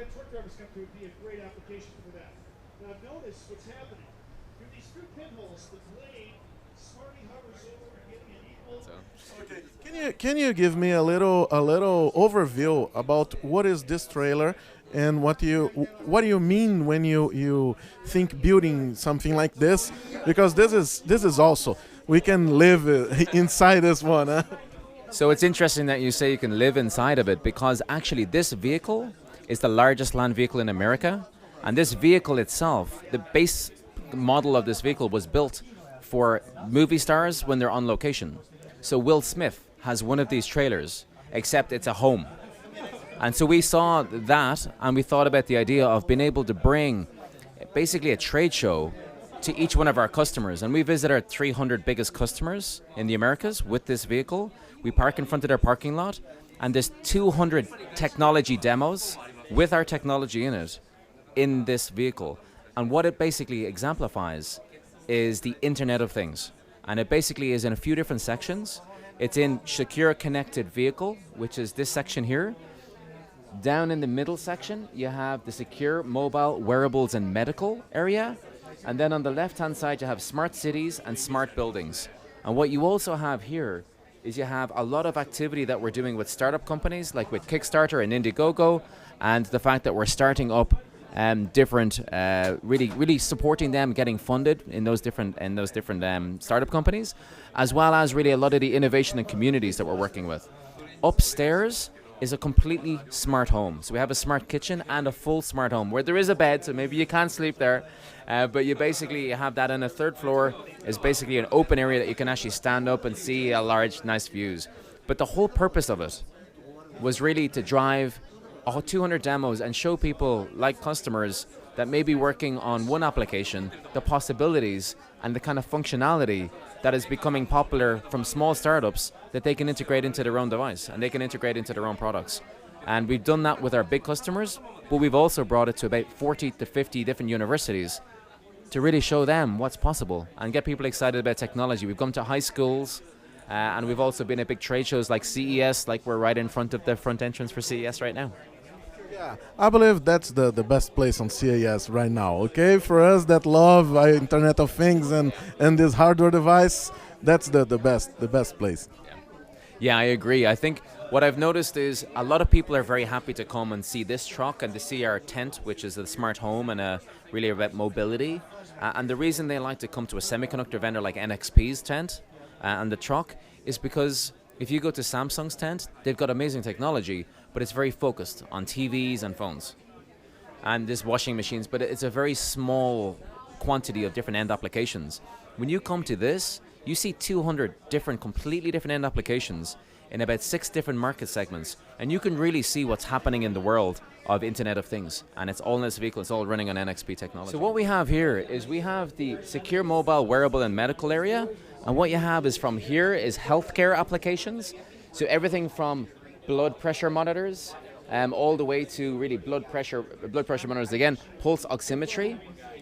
that truck driver's got to be a great application for that. Now notice what's happening. Through these two pinholes, the blade smartly hovers over, getting an equal. Okay. Can you give me a little overview about what is this trailer and what do you mean when you think building something like this? Because this is also we can live inside this one. Huh? So it's interesting that you say you can live inside of it, because actually this vehicle is the largest land vehicle in America, and this vehicle itself, the base model of this vehicle was built for movie stars when they're on location. So Will Smith has one of these trailers, except it's a home. And so we saw that, and we thought about the idea of being able to bring basically a trade show to each one of our customers. And we visit our 300 biggest customers in the Americas with this vehicle. We park in front of their parking lot, and there's 200 technology demos with our technology in it in this vehicle. And what it basically exemplifies is the Internet of Things. And it basically is in a few different sections. It's in Secure Connected Vehicle, which is this section here. Down in the middle section, you have the Secure Mobile Wearables and Medical area. And then on the left-hand side, you have Smart Cities and Smart Buildings. And what you also have here is you have a lot of activity that we're doing with startup companies, like with Kickstarter and Indiegogo, and the fact that we're starting up different, really supporting them getting funded in those different startup companies, as well as really a lot of the innovation and communities that we're working with. Upstairs is a completely smart home. So we have a smart kitchen and a full smart home where there is a bed, so maybe you can't sleep there, but you basically have that. And the third floor is basically an open area that you can actually stand up and see a large, nice views. But the whole purpose of it was really to drive 200 demos and show people, like customers, that may be working on one application, the possibilities and the kind of functionality that is becoming popular from small startups that they can integrate into their own device and they can integrate into their own products. And we've done that with our big customers, but we've also brought it to about 40 to 50 different universities to really show them what's possible and get people excited about technology. We've come to high schools, and we've also been at big trade shows like CES, like we're right in front of the front entrance for CES right now. Yeah, I believe that's the best place on CES right now, okay? For us that love Internet of Things and this hardware device, that's the best place. Yeah, I agree. I think what I've noticed is a lot of people are very happy to come and see this truck and to see our tent, which is a smart home and really about mobility. And the reason they like to come to a semiconductor vendor like NXP's tent and the truck is because if you go to Samsung's tent, they've got amazing technology, but it's very focused on TVs and phones. And there's washing machines, but it's a very small quantity of different end applications. When you come to this, you see 200 completely different end applications in about 6 different market segments. And you can really see what's happening in the world of Internet of Things. And it's all in this vehicle, it's all running on NXP technology. So what we have here is we have the Secure Mobile Wearable and Medical area. And what you have is from here is healthcare applications. So everything from blood pressure monitors, all the way to really blood pressure monitors again, pulse oximetry,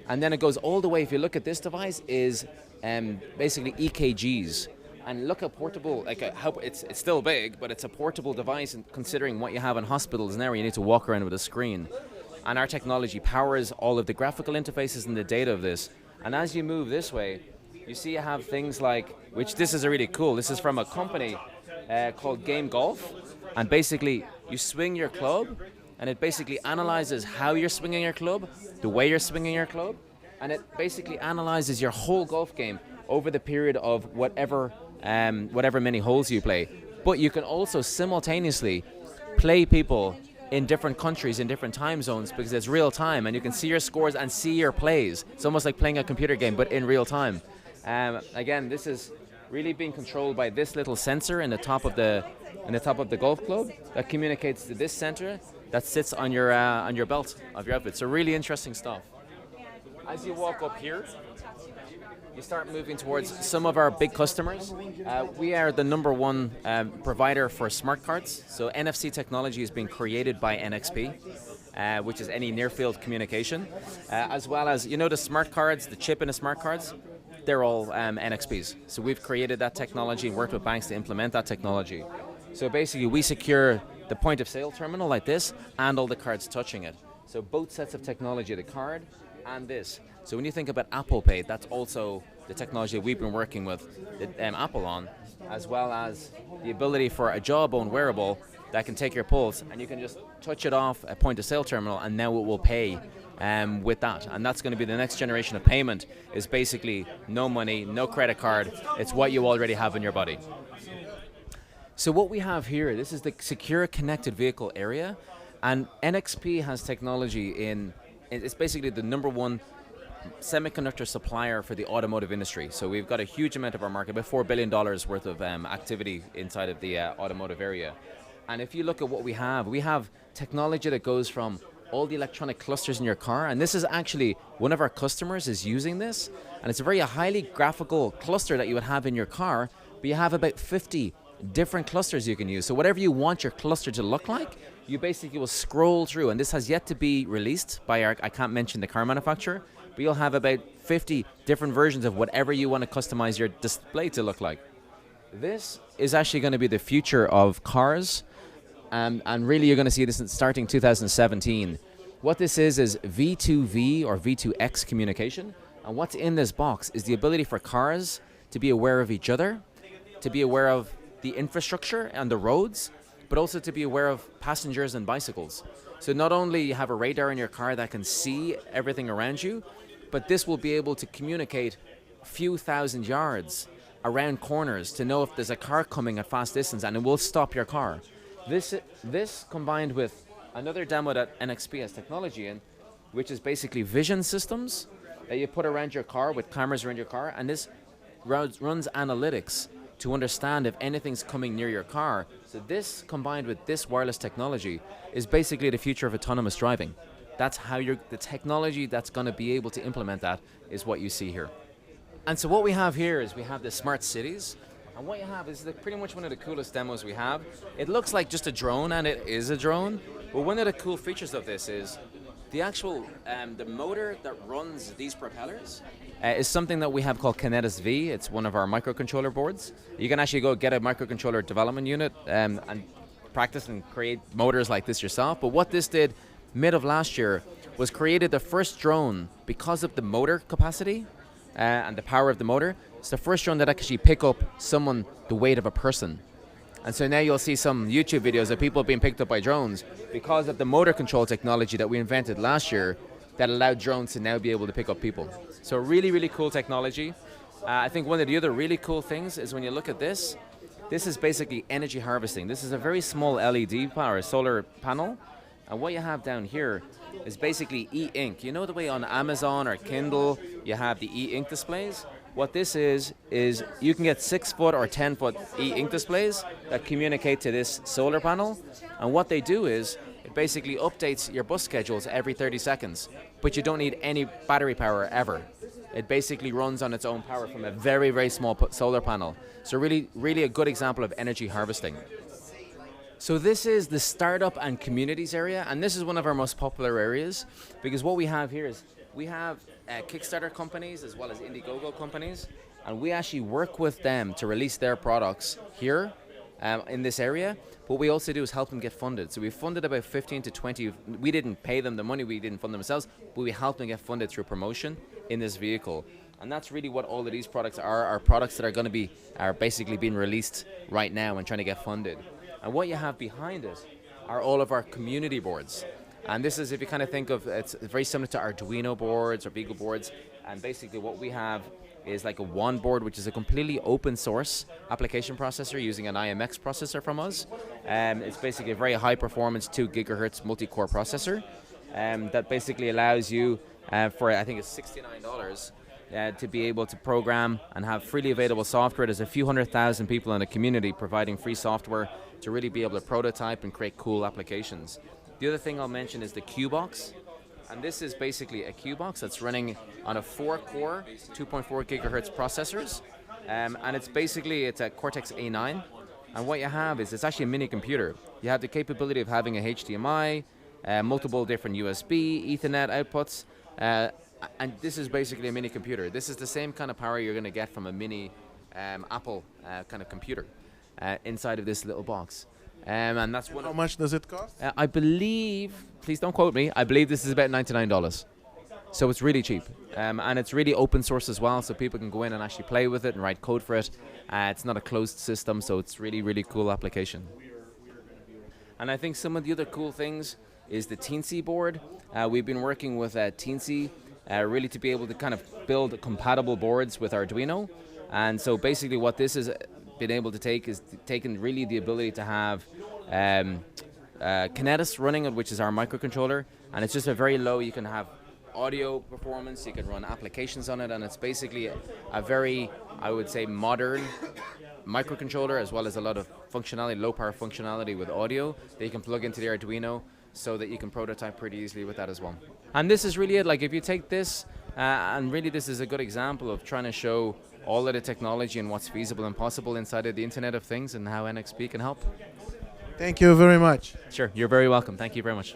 and then it goes all the way. If you look at this device, is basically EKGs, and look how portable. It's still big, but it's a portable device. And considering what you have in hospitals now, where you need to walk around with a screen, and our technology powers all of the graphical interfaces and the data of this. And as you move this way, you see you have things like, which this is really cool. This is from a company called Game Golf. And basically, you swing your club, and it basically analyzes how you're swinging your club, the way you're swinging your club, and it basically analyzes your whole golf game over the period of whatever many holes you play. But you can also simultaneously play people in different countries, in different time zones, because it's real time, and you can see your scores and see your plays. It's almost like playing a computer game, but in real time. Again, this is really being controlled by this little sensor in the top of the golf club that communicates to this center that sits on your belt of your outfit. So really interesting stuff. As you walk up here, you start moving towards some of our big customers. We are the number one provider for smart cards. So NFC technology is being created by NXP, which is any near-field communication, as well as, the smart cards, the chip in the smart cards, they're all NXPs. So we've created that technology and worked with banks to implement that technology. So basically we secure the point of sale terminal like this and all the cards touching it. So both sets of technology, the card and this. So when you think about Apple Pay, that's also the technology we've been working with Apple on, as well as the ability for a jawbone wearable that can take your pulse and you can just touch it off a point of sale terminal and now it will pay with that. And that's going to be the next generation of payment, is basically no money, no credit card. It's what you already have in your body. So what we have here, this is the secure connected vehicle area, and NXP has technology it's basically the number one semiconductor supplier for the automotive industry. So we've got a huge amount of our market, about $4 billion worth of activity inside of the automotive area. And if you look at what we have technology that goes from all the electronic clusters in your car, and this is actually one of our customers is using this, and it's a very highly graphical cluster that you would have in your car, but you have about 50 different clusters you can use. So whatever you want your cluster to look like, you basically will scroll through, and this has yet to be released by I can't mention the car manufacturer, but you'll have about 50 different versions of whatever you want to customize your display to look like. This is actually going to be the future of cars, and really you're going to see this starting 2017. What this is V2V or V2X communication, and what's in this box is the ability for cars to be aware of each other, to be aware of the infrastructure and the roads, but also to be aware of passengers and bicycles. So not only you have a radar in your car that can see everything around you, but this will be able to communicate a few thousand yards around corners to know if there's a car coming at fast distance, and it will stop your car. This combined with another demo that NXP has technology in, which is basically vision systems that you put around your car with cameras around your car, and this runs analytics to understand if anything's coming near your car. So this combined with this wireless technology is basically the future of autonomous driving. That's how the technology that's going to be able to implement that is what you see here. And so what we have here is we have the smart cities. And what you have is pretty much one of the coolest demos we have. It looks like just a drone, and it is a drone. But one of the cool features of this is the actual the motor that runs these propellers is something that we have called Kinetis V. It's one of our microcontroller boards. You can actually go get a microcontroller development unit and practice and create motors like this yourself. But what this did mid of last year was created the first drone, because of the motor capacity and the power of the motor. It's the first drone that actually pick up someone the weight of a person. And so now you'll see some YouTube videos of people being picked up by drones because of the motor control technology that we invented last year that allowed drones to now be able to pick up people. So really, really cool technology. I think one of the other really cool things is when you look at this is basically energy harvesting. This is a very small LED power, solar panel. And what you have down here is basically e-ink. You know the way on Amazon or Kindle you have the e-ink displays? What this is you can get 6-foot or 10-foot e-ink displays that communicate to this solar panel. And what they do is it basically updates your bus schedules every 30 seconds, but you don't need any battery power ever. It basically runs on its own power from a very, very small solar panel. So really, really a good example of energy harvesting. So this is the startup and communities area, and this is one of our most popular areas, because what we have here is we have Kickstarter companies as well as Indiegogo companies, and we actually work with them to release their products here in this area. What we also do is help them get funded. So we funded about 15 to 20. We didn't pay them the money, we didn't fund themselves, but we helped them get funded through promotion in this vehicle. And that's really what all of these products are products that are basically being released right now and trying to get funded. And what you have behind it are all of our community boards. And this is, if you kind of think of, it's very similar to Arduino boards or Beagle boards. And basically what we have is like a WAN board, which is a completely open source application processor using an IMX processor from us. It's basically a very high performance 2 gigahertz multi-core processor that basically allows you for, I think it's $69, to be able to program and have freely available software. There's a few 100,000 people in the community providing free software to really be able to prototype and create cool applications. The other thing I'll mention is the Q-Box. And this is basically a Q-Box that's running on a 4-core, 2.4 gigahertz processors. And it's a Cortex A9. And what you have is it's actually a mini computer. You have the capability of having a HDMI, multiple different USB, Ethernet outputs. And this is basically a mini computer. This is the same kind of power you're going to get from a mini Apple kind of computer inside of this little box. And that's one. How much does it cost? I believe, please don't quote me, I believe this is about $99. So it's really cheap. And it's really open source as well, so people can go in and actually play with it and write code for it. It's not a closed system, so it's really, really cool application. And I think some of the other cool things is the Teensy board. We've been working with Teensy really to be able to kind of build compatible boards with Arduino. And so basically what this has been able to take is taken really the ability to have Kinetis running it, which is our microcontroller, and it's just a very low, you can have audio performance, you can run applications on it, and it's basically a very, I would say, modern microcontroller, as well as a lot of functionality, low power functionality with audio that you can plug into the Arduino so that you can prototype pretty easily with that as well. And this is really it, like if you take this, and really this is a good example of trying to show all of the technology and what's feasible and possible inside of the Internet of Things and how NXP can help. Thank you very much. Sure, you're very welcome. Thank you very much.